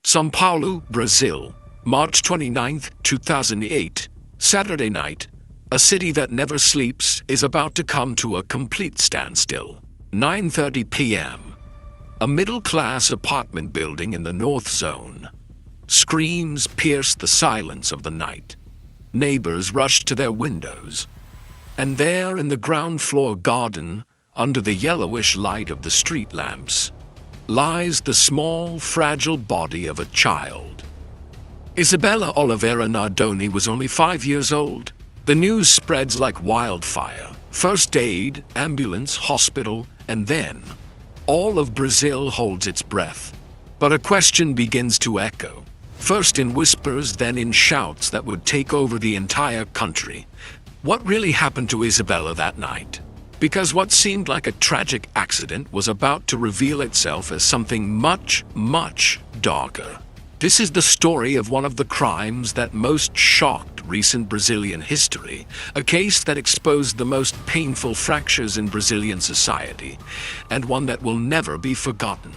São Paulo, Brazil, March 29, 2008, Saturday night. A city that never sleeps is about to come to a complete standstill. 9:30 p.m. A middle-class apartment building in the North Zone. Screams pierce the silence of the night. Neighbors rush to their windows. And there in the ground floor garden, under the yellowish light of the street lamps, lies the small, fragile body of a child. Isabella Nardoni was only 5 years old. The news spreads like wildfire. First aid, ambulance, hospital, and then all of Brazil holds its breath. But a question begins to echo, first in whispers, then in shouts that would take over the entire country. What really happened to Isabella that night? Because what seemed like a tragic accident was about to reveal itself as something much, much darker. This is the story of one of the crimes that most shocked recent Brazilian history, a case that exposed the most painful fractures in Brazilian society, and one that will never be forgotten.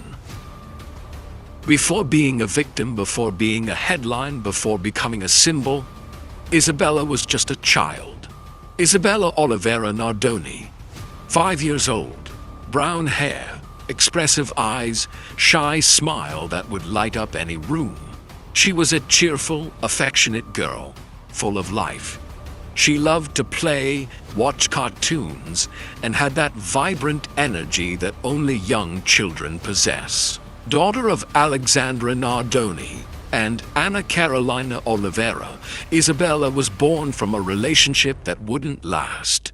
Before being a victim, before being a headline, before becoming a symbol, Isabella was just a child. Isabella Nardoni, 5 years old, brown hair, expressive eyes, shy smile that would light up any room. She was a cheerful, affectionate girl, full of life. She loved to play, watch cartoons, and had that vibrant energy that only young children possess. Daughter of Alexandre Nardoni and Ana Carolina Oliveira, Isabella was born from a relationship that wouldn't last.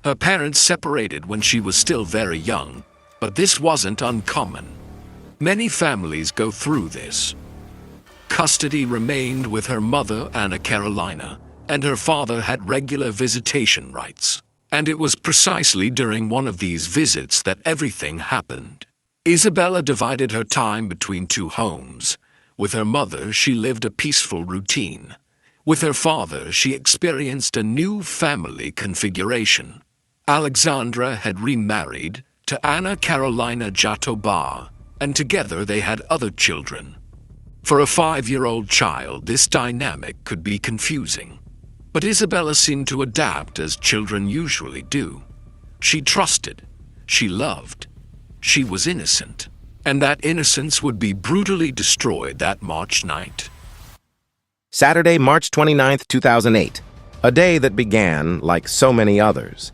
Her parents separated when she was still very young, but this wasn't uncommon. Many families go through this. Custody remained with her mother, Ana Carolina, and her father had regular visitation rights. And it was precisely during one of these visits that everything happened. Isabella divided her time between two homes. With her mother, she lived a peaceful routine. With her father, she experienced a new family configuration. Alexandra had remarried to Ana Carolina Jatobá, and together they had other children. For a 5-year-old child, this dynamic could be confusing. But Isabella seemed to adapt as children usually do. She trusted, she loved, she was innocent, and that innocence would be brutally destroyed that March night. Saturday, March 29, 2008, a day that began like so many others.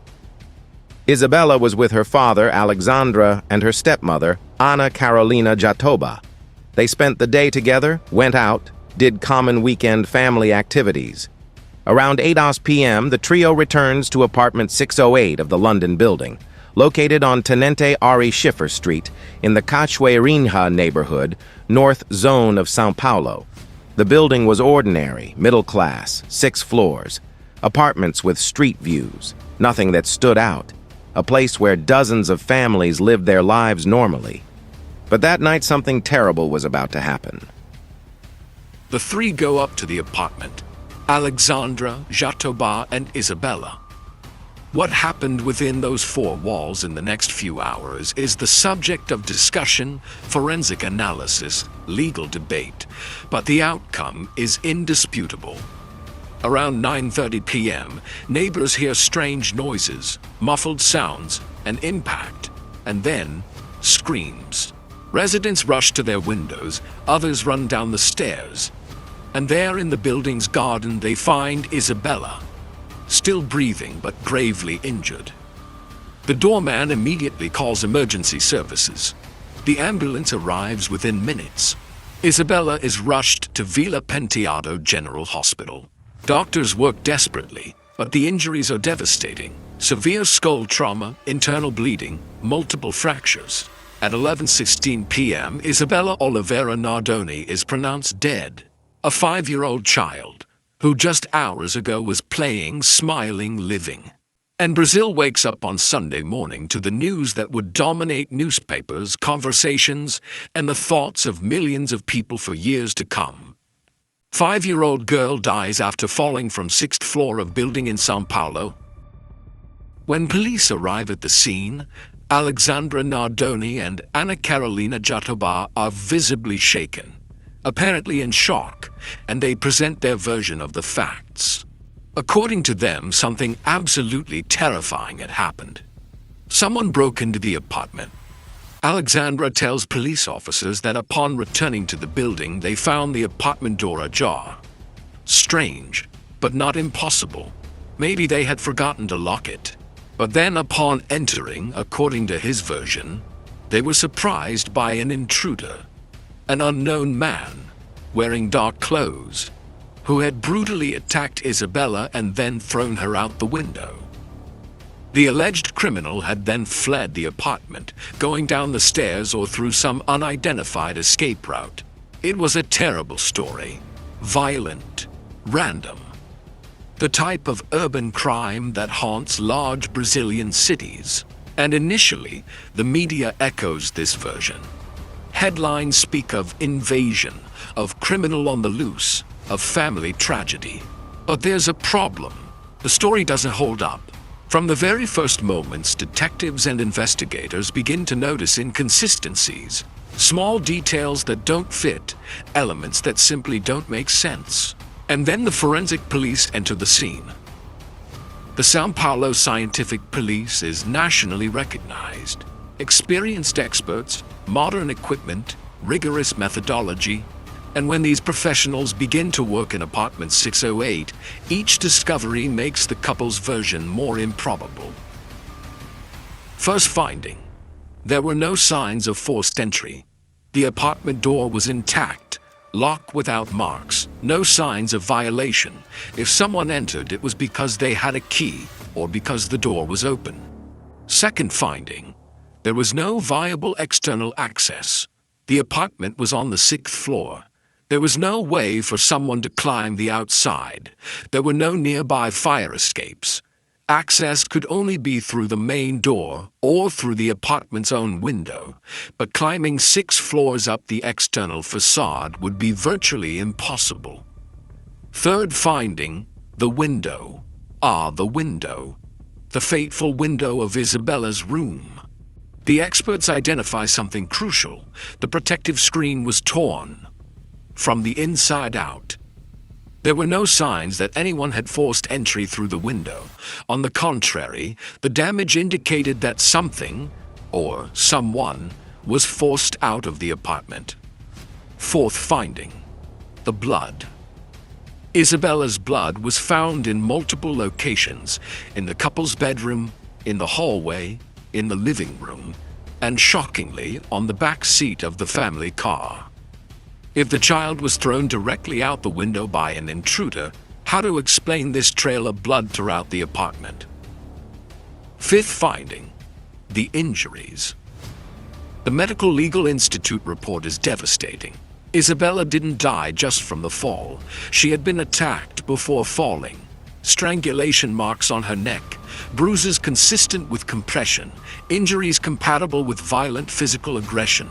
Isabella was with her father, Alexandra, and her stepmother, Ana Carolina Jatobá. They spent the day together, went out, did common weekend family activities. Around 8 p.m., the trio returns to apartment 608 of the London building, located on Tenente Ari Schiffer Street in the Cachoeirinha neighborhood, North Zone of São Paulo. The building was ordinary, middle class, 6 floors, apartments with street views, nothing that stood out, a place where dozens of families lived their lives normally. But that night something terrible was about to happen. The three go up to the apartment: Alexandra, Jatobá, and Isabella. What happened within those 4 walls in the next few hours is the subject of discussion, forensic analysis, legal debate, but the outcome is indisputable. Around 9:30 p.m., neighbors hear strange noises, muffled sounds, an impact, and then screams. Residents rush to their windows, others run down the stairs, and there in the building's garden they find Isabella, still breathing but gravely injured. The doorman immediately calls emergency services. The ambulance arrives within minutes. Isabella is rushed to Vila Penteado General Hospital. Doctors work desperately, but the injuries are devastating. Severe skull trauma, internal bleeding, multiple fractures. At 11:16 p.m., Isabella Nardoni is pronounced dead. A 5-year-old child, who just hours ago was playing, smiling, living. And Brazil wakes up on Sunday morning to the news that would dominate newspapers, conversations, and the thoughts of millions of people for years to come. 5-year-old girl dies after falling from 6th floor of building in São Paulo. When police arrive at the scene, Alexandre Nardoni and Ana Carolina Jatobá are visibly shaken. apparently in shock, and they present their version of the facts. According to them, something absolutely terrifying had happened. Someone broke into the apartment. Alexandra tells police officers that upon returning to the building, they found the apartment door ajar. Strange, but not impossible. Maybe they had forgotten to lock it. But then upon entering, according to his version, they were surprised by an intruder, an unknown man, wearing dark clothes, who had brutally attacked Isabella and then thrown her out the window. The alleged criminal had then fled the apartment, going down the stairs or through some unidentified escape route. It was a terrible story, violent, random. The type of urban crime that haunts large Brazilian cities. And initially, the media echoes this version. Headlines speak of invasion, of criminal on the loose, of family tragedy. But there's a problem. The story doesn't hold up. From the very first moments, detectives and investigators begin to notice inconsistencies, small details that don't fit, elements that simply don't make sense. And then the forensic police enter the scene. The São Paulo Scientific Police is nationally recognized. Experienced experts, modern equipment, rigorous methodology. And when these professionals begin to work in apartment 608, each discovery makes the couple's version more improbable. First finding: there were no signs of forced entry. The apartment door was intact, locked without marks, no signs of violation. If someone entered, it was because they had a key or because the door was open. Second finding: there was no viable external access. The apartment was on the 6th floor. There was no way for someone to climb the outside. There were no nearby fire escapes. Access could only be through the main door or through the apartment's own window, but climbing 6 floors up the external facade would be virtually impossible. Third finding: the window. The window. The fateful window of Isabella's room. The experts identify something crucial. The protective screen was torn from the inside out. There were no signs that anyone had forced entry through the window. On the contrary, the damage indicated that something, or someone, was forced out of the apartment. Fourth finding: the blood. Isabella's blood was found in multiple locations: in the couple's bedroom, in the hallway, in the living room, and shockingly, on the back seat of the family car. If the child was thrown directly out the window by an intruder, how to explain this trail of blood throughout the apartment? Fifth finding: the injuries. The Medical Legal Institute report is devastating. Isabella didn't die just from the fall. She had been attacked before falling. Strangulation marks on her neck, bruises consistent with compression, injuries compatible with violent physical aggression.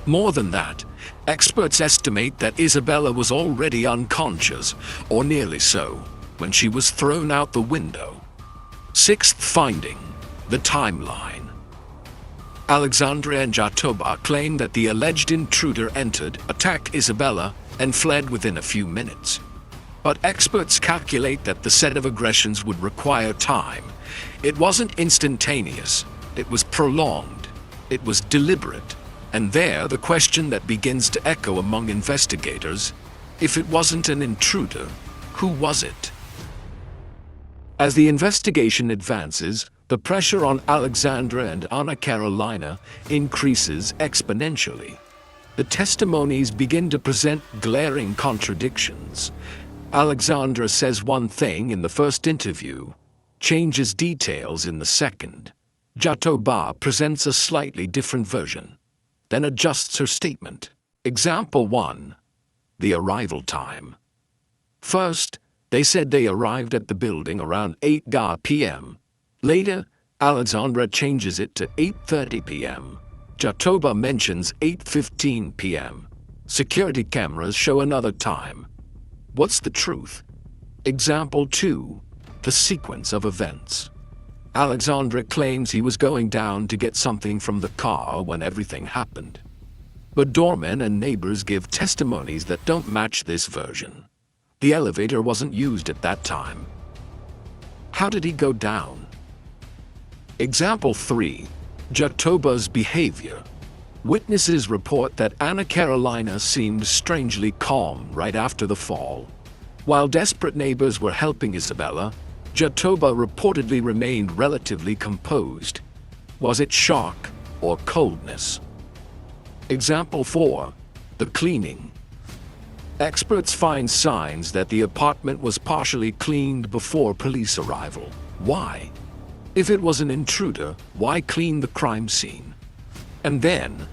More than that, experts estimate that Isabella was already unconscious, or nearly so, when she was thrown out the window. Sixth finding: the timeline. Alexandre and Jatobá claim that the alleged intruder entered, attacked Isabella, and fled within a few minutes. But experts calculate that the set of aggressions would require time. It wasn't instantaneous. It was prolonged. It was deliberate. And there, the question that begins to echo among investigators: if it wasn't an intruder, who was it? As the investigation advances, the pressure on Alexandra and Ana Carolina increases exponentially. The testimonies begin to present glaring contradictions. Alexandra says one thing in the first interview, changes details in the second. Jatobá presents a slightly different version, then adjusts her statement. Example 1. The arrival time. First, they said they arrived at the building around 8 p.m. Later, Alexandra changes it to 8:30 p.m. Jatobá mentions 8:15 p.m. Security cameras show another time. What's the truth? Example 2. The sequence of events. Alexandre claims he was going down to get something from the car when everything happened. But doormen and neighbors give testimonies that don't match this version. The elevator wasn't used at that time. How did he go down? Example 3. Jatobá's behavior. Witnesses report that Anna Carolina seemed strangely calm right after the fall. While desperate neighbors were helping Isabella, Jatobá reportedly remained relatively composed. Was it shock or coldness? Example 4. The cleaning. Experts find signs that the apartment was partially cleaned before police arrival. Why? If it was an intruder, why clean the crime scene? And then,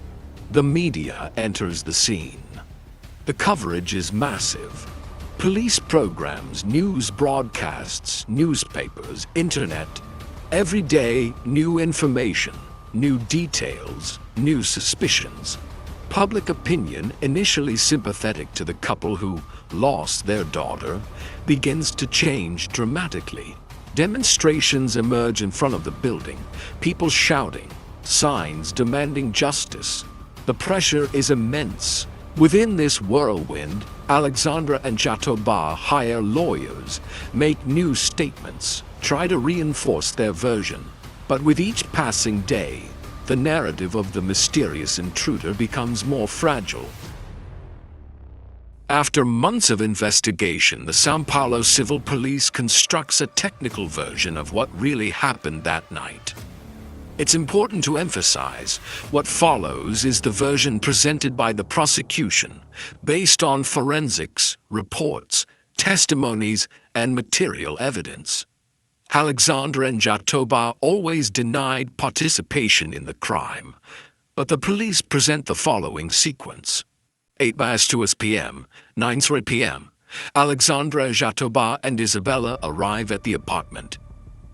the media enters the scene. The coverage is massive. Police programs, news broadcasts, newspapers, internet. Every day, new information, new details, new suspicions. Public opinion, initially sympathetic to the couple who lost their daughter, begins to change dramatically. Demonstrations emerge in front of the building, people shouting, signs demanding justice. The pressure is immense. Within this whirlwind, Alexandre and Jatobá hire lawyers, make new statements, try to reinforce their version. But with each passing day, the narrative of the mysterious intruder becomes more fragile. After months of investigation, the São Paulo Civil Police constructs a technical version of what really happened that night. It's important to emphasize, what follows is the version presented by the prosecution, based on forensics, reports, testimonies, and material evidence. Alexandre and Jatobá always denied participation in the crime, but the police present the following sequence. 8:02 p.m., 9:03 p.m. Alexandre, Jatobá, and Isabella arrive at the apartment.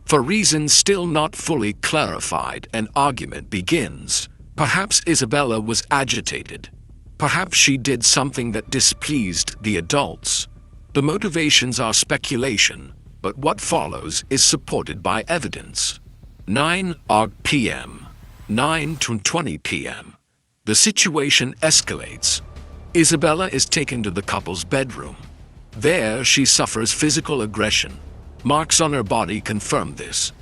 For reasons still not fully clarified, an argument begins. Perhaps Isabella was agitated. Perhaps she did something that displeased the adults. The motivations are speculation, but what follows is supported by evidence. 9:00 p.m., 9:20 p.m. The situation escalates. Isabella is taken to the couple's bedroom. There, she suffers physical aggression. Marks on her body confirm this.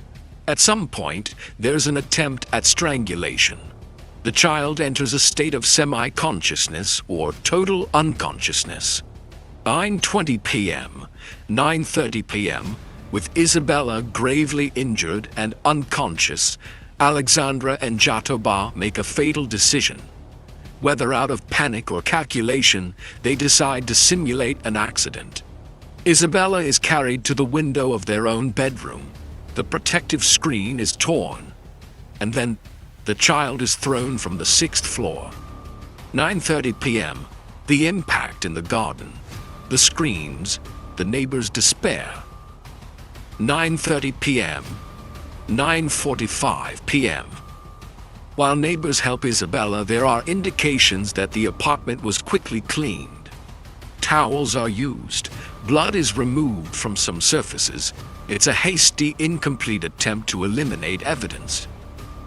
At some point, there's an attempt at strangulation. The child enters a state of semi-consciousness or total unconsciousness. 9:20 p.m., 9:30 p.m., with Isabella gravely injured and unconscious, Alexandre and Jatobá make a fatal decision. Whether out of panic or calculation, they decide to simulate an accident. Isabella is carried to the window of their own bedroom. The protective screen is torn. And then, the child is thrown from the 6th floor. 9:30 p.m., the impact in the garden. The screams, the neighbors' despair. 9:30 p.m., 9:45 p.m. While neighbors help Isabella, there are indications that the apartment was quickly cleaned. Towels are used. Blood is removed from some surfaces. It's a hasty, incomplete attempt to eliminate evidence.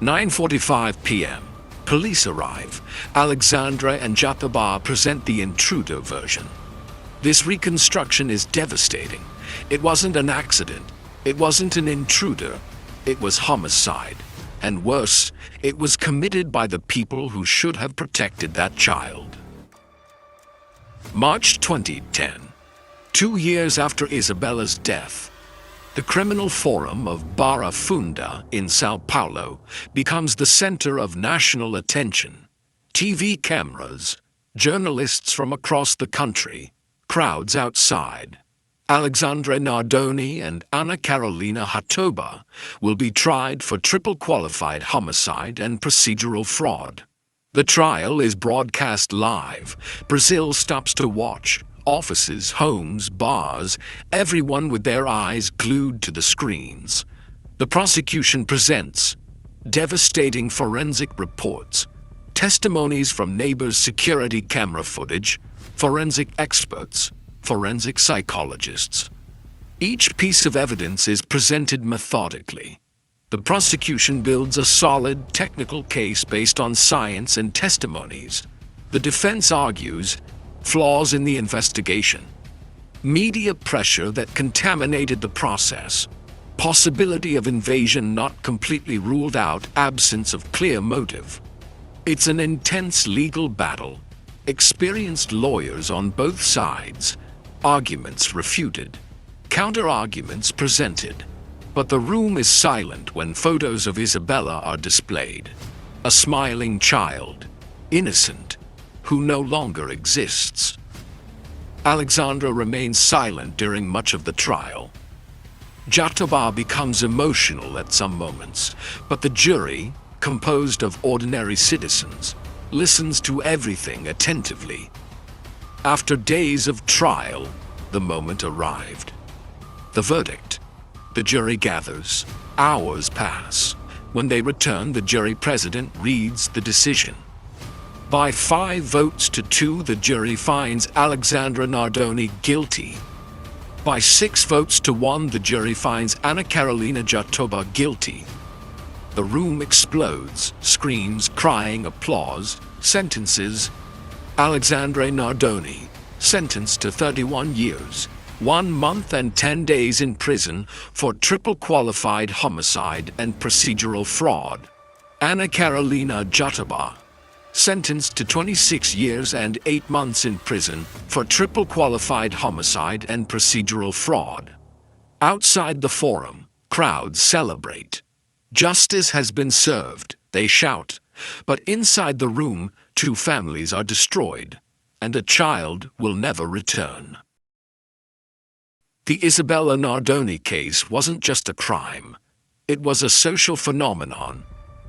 9:45 p.m. Police arrive. Alexandre and Jatobá present the intruder version. This reconstruction is devastating. It wasn't an accident. It wasn't an intruder. It was homicide. And worse, it was committed by the people who should have protected that child. March 2010. 2 years after Isabella's death, the criminal forum of Barra Funda in São Paulo becomes the center of national attention. TV cameras, journalists from across the country, crowds outside. Alexandre Nardoni and Ana Carolina Jatobá will be tried for triple qualified homicide and procedural fraud. The trial is broadcast live. Brazil stops to watch. Offices, homes, bars, everyone with their eyes glued to the screens. The prosecution presents devastating forensic reports, testimonies from neighbors' security camera footage, forensic experts, forensic psychologists. Each piece of evidence is presented methodically. The prosecution builds a solid technical case based on science and testimonies. The defense argues flaws in the investigation, media pressure that contaminated the process, possibility of invasion not completely ruled out, absence of clear motive. It's an intense legal battle, experienced lawyers on both sides, arguments refuted, counter-arguments presented. But the room is silent when photos of Isabella are displayed. A smiling child, innocent, who no longer exists. Alexandre remains silent during much of the trial. Jatobá becomes emotional at some moments, but the jury, composed of ordinary citizens, listens to everything attentively. After days of trial, the moment arrived. The verdict. The jury gathers. Hours pass. When they return, the jury president reads the decision. By 5 votes to 2, the jury finds Alexandre Nardoni guilty. By 6 votes to 1, the jury finds Ana Carolina Jatobá guilty. The room explodes, screams, crying, applause, sentences. Alexandre Nardoni, sentenced to 31 years, 1 month and 10 days in prison for triple qualified homicide and procedural fraud. Ana Carolina Jatobá, sentenced to 26 years and 8 months in prison for triple qualified homicide and procedural fraud. Outside the forum, crowds celebrate. Justice has been served, they shout. But inside the room, 2 families are destroyed, and a child will never return. The Isabella Nardoni case wasn't just a crime. It was a social phenomenon.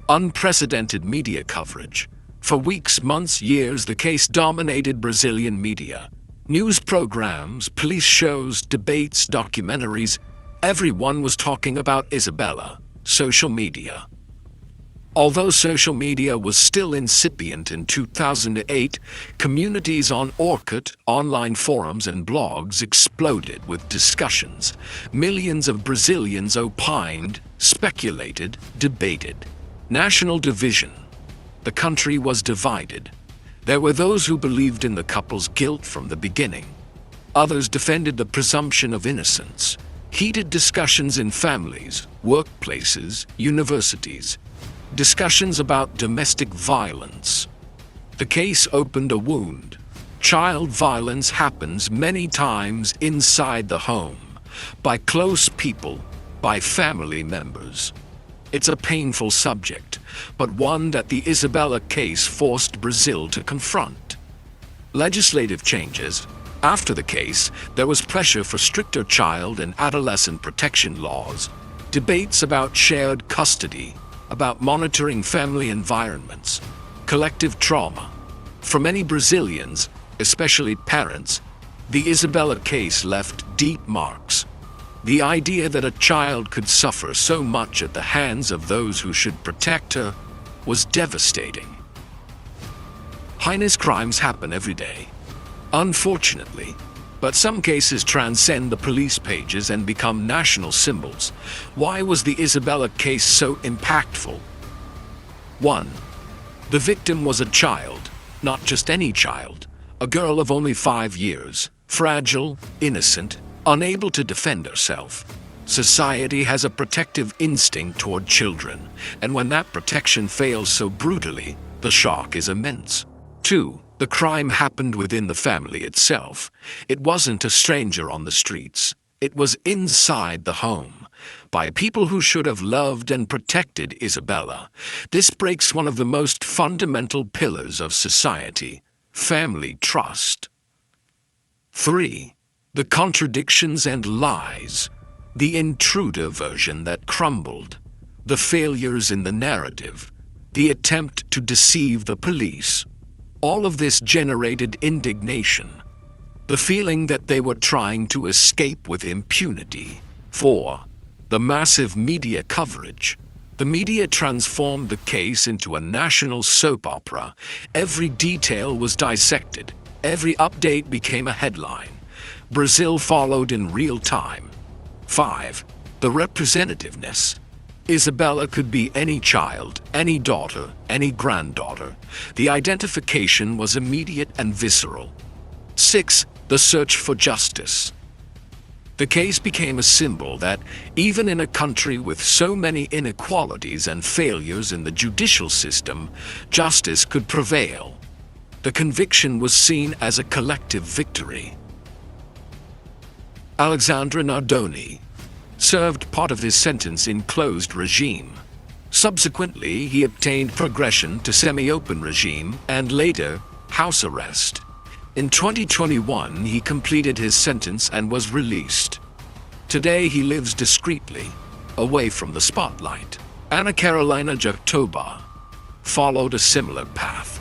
Unprecedented media coverage. For weeks, months, years, the case dominated Brazilian media. News programs, police shows, debates, documentaries. Everyone was talking about Isabella. Social media. Although social media was still incipient in 2008, communities on Orkut, online forums and blogs exploded with discussions. Millions of Brazilians opined, speculated, debated. National division. The country was divided. There were those who believed in the couple's guilt from the beginning. Others defended the presumption of innocence. Heated discussions in families, workplaces, universities. Discussions about domestic violence. The case opened a wound. Child violence happens many times inside the home, by close people, by family members. It's a painful subject, but one that the Isabella case forced Brazil to confront. Legislative changes. After the case, there was pressure for stricter child and adolescent protection laws, debates about shared custody, about monitoring family environments, collective trauma. For many Brazilians, especially parents, the Isabella case left deep marks. The idea that a child could suffer so much at the hands of those who should protect her was devastating. Heinous crimes happen every day, unfortunately, but some cases transcend the police pages and become national symbols. Why was the Isabella case so impactful? 1. The victim was a child, not just any child, a girl of only 5 years, fragile, innocent, unable to defend herself. Society has a protective instinct toward children, and when that protection fails so brutally, the shock is immense. 2. The crime happened within the family itself. It wasn't a stranger on the streets. It was inside the home, by people who should have loved and protected Isabella. This breaks one of the most fundamental pillars of society, family trust. 3. The contradictions and lies. The intruder version that crumbled. The failures in the narrative. The attempt to deceive the police. All of this generated indignation. The feeling that they were trying to escape with impunity. 4. The massive media coverage. The media transformed the case into a national soap opera. Every detail was dissected. Every update became a headline. Brazil followed in real time. 5. The representativeness. Isabella could be any child, any daughter, any granddaughter. The identification was immediate and visceral. 6. The search for justice. The case became a symbol that, even in a country with so many inequalities and failures in the judicial system, justice could prevail. The conviction was seen as a collective victory. Alexandre Nardoni served part of his sentence in closed regime. Subsequently, he obtained progression to semi-open regime and later house arrest. In 2021, he completed his sentence and was released. Today, he lives discreetly, away from the spotlight. Anna Carolina Jatobá followed a similar path.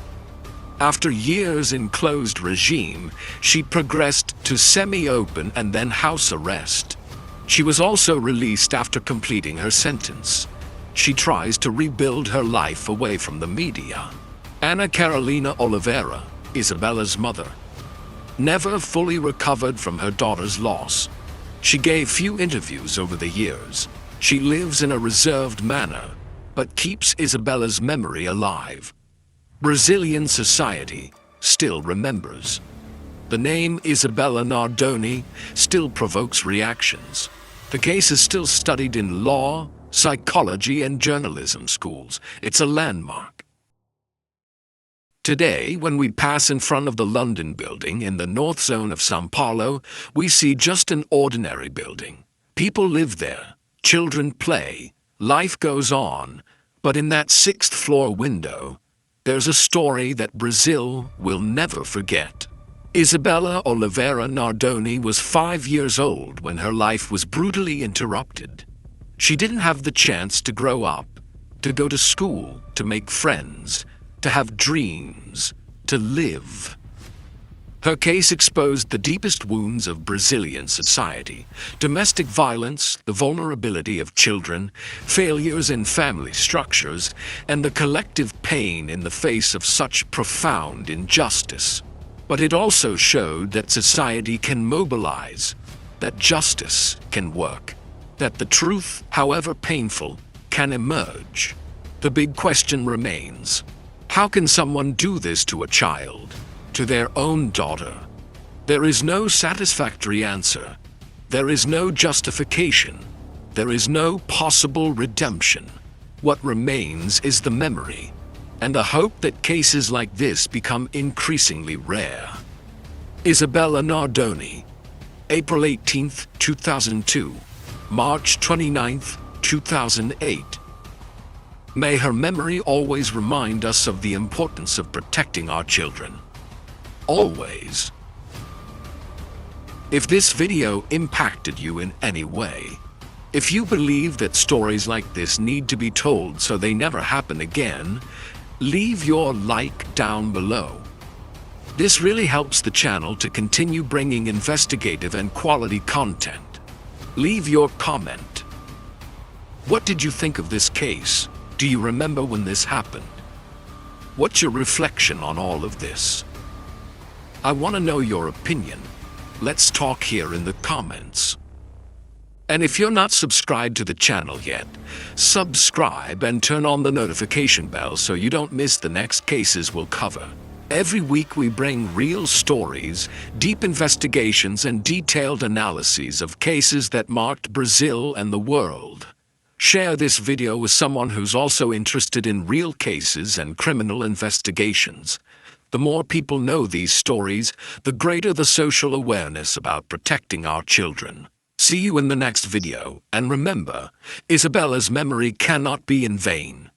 After years in closed regime, she progressed to semi-open and then house arrest. She was also released after completing her sentence. She tries to rebuild her life away from the media. Ana Carolina Oliveira, Isabella's mother, never fully recovered from her daughter's loss. She gave few interviews over the years. She lives in a reserved manner, but keeps Isabella's memory alive. Brazilian society still remembers. The name Isabella Nardoni still provokes reactions. The case is still studied in law, psychology, and journalism schools. It's a landmark. Today, when we pass in front of the London building in the north zone of São Paulo, we see just an ordinary building. People live there, children play, life goes on, but in that sixth-floor window, there's a story that Brazil will never forget. Isabella Oliveira Nardoni was 5 years old when her life was brutally interrupted. She didn't have the chance to grow up, to go to school, to make friends, to have dreams, to live. Her case exposed the deepest wounds of Brazilian society: domestic violence, the vulnerability of children, failures in family structures, and the collective pain in the face of such profound injustice. But it also showed that society can mobilize, that justice can work, that the truth, however painful, can emerge. The big question remains: how can someone do this to a child, to their own daughter? There is no satisfactory answer. There is no justification. There is no possible redemption. What remains is the memory, and the hope that cases like this become increasingly rare. Isabella Nardoni, April 18, 2002, March 29, 2008. May her memory always remind us of the importance of protecting our children. Always. If this video impacted you in any way, if you believe that stories like this need to be told so they never happen again, leave your like down below. This really helps the channel to continue bringing investigative and quality content. Leave your comment. What did you think of this case? Do you remember when this happened? What's your reflection on all of this? I want to know your opinion. Let's talk here in the comments. And if you're not subscribed to the channel yet, subscribe and turn on the notification bell so you don't miss the next cases we'll cover. Every week we bring real stories, deep investigations, and detailed analyses of cases that marked Brazil and the world. Share this video with someone who's also interested in real cases and criminal investigations. The more people know these stories, the greater the social awareness about protecting our children. See you in the next video, and remember, Isabella's memory cannot be in vain.